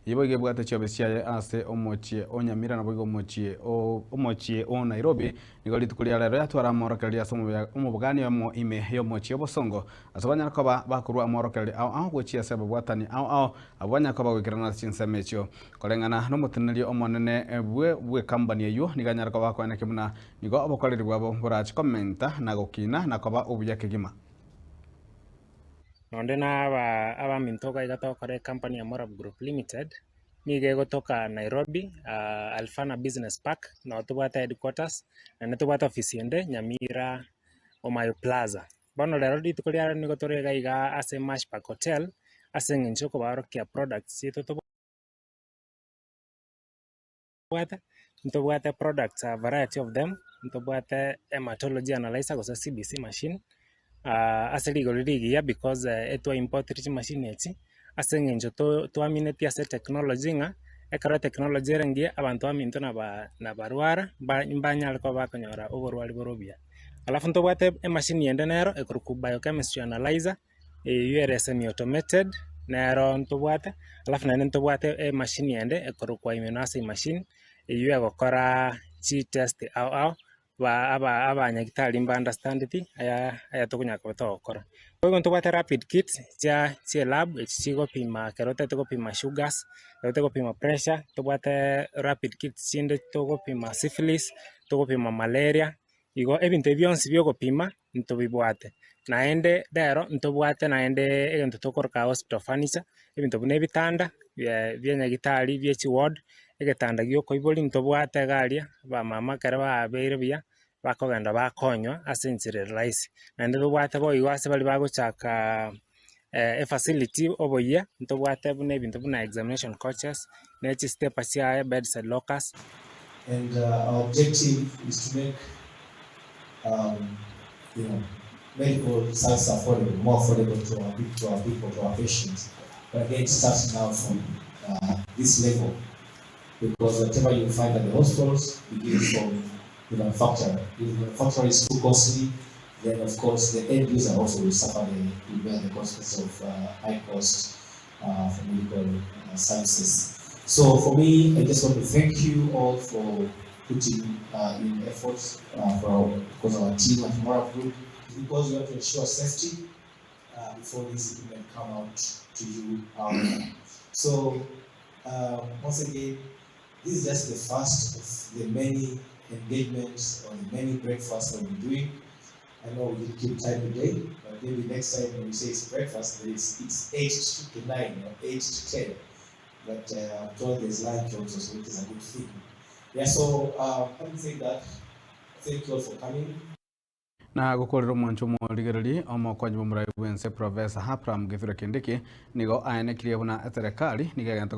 iboige bwate chobe cia ase omochie onyamira na boigo omochie o Nairobi nigo ritukuria rero yatwara amorokereria ase omobogani omo ime yomochie obosongo ase banyakoba bakorwa amorokereria ao gochia ase babwatani ao abanyakoba gwikirana chinseme echio koreng'ana n'omoteneria omonene bwe company eyo niganyakoba bakwaneke muna nigo obokoreri bwabo borachi komenta na gokina na koba obuya kegima nonde na abaminto iga tokore company ya Morab Group Limited nige gotoka Nairobi Alfana Business Park no tubata headquarters na netubata office ende Nyamira Omayo Plaza bono rero ritukuria nigo torega iga ase Mash Park Hotel ase ng'encho kobarokia products yeto tobwate products a variety of them tobwate hematology analyzer gose CBC machine ase rigorigiya because etwa import rich machine eti ase ng'encho twamineti ase technology ng'a ekara technology erengie abantu aminto na barwara mbanyara ko bakonyora oborwari borobia alafu tobwate machine ende nero ekoruku biochemistry analyzer ere semi automated nero tobwate alafu nene tobwate machine ende ekoruku immunoassay machine iyo gokora chi test ao abanyagitari mba understand ti aya tokunyaka gotokora koigo tobwate rapid kit cia lab chigopima kerote togopima sugars kerote togopima pressure tobwate rapid kit chinde togopima syphilis togopima malaria igo ebinto byonsi byogopima ntobibwate naende rero ntobwate naende egento tokoroka hospital furniture ebinto bune ebitanda bya nyagitari bya ward egetanda giokoibori ntobwate garia bamama kere babeire buya bakogenda bakonywa ase enchera rahisi naende tobwate boigo ase bari bagochaka facility oboyia ntobwate buna ebinto buna examination coaches na step cia bedside lockers. And our objective is to make medical services affordable, more affordable to our people, to our patients. But again, it starts now from this level, because whatever you find at the hospitals begins from the manufacturer. If the manufacturer is too costly, then of course the end user also will suffer the consequences of high cost for medical services. So for me, I just want to thank you all for putting in efforts because our team at Morab Group, because we have to ensure safety before this equipment come out to you. So once again, this is just the first of the many engagements or the many breakfasts that we're doing. I know we did keep time today, but maybe next time when we say it's breakfast, it's 8 to 9 or 8 to 10. But I'm told there's lunch also, so it is a good thing. Yeah, so having said that, thank you all for coming. Na gukorero mwancho morigereri omokonyi bomurayi bwense Professor Abraham Githure Kindiki nigo aenekirie buna serikali nigegento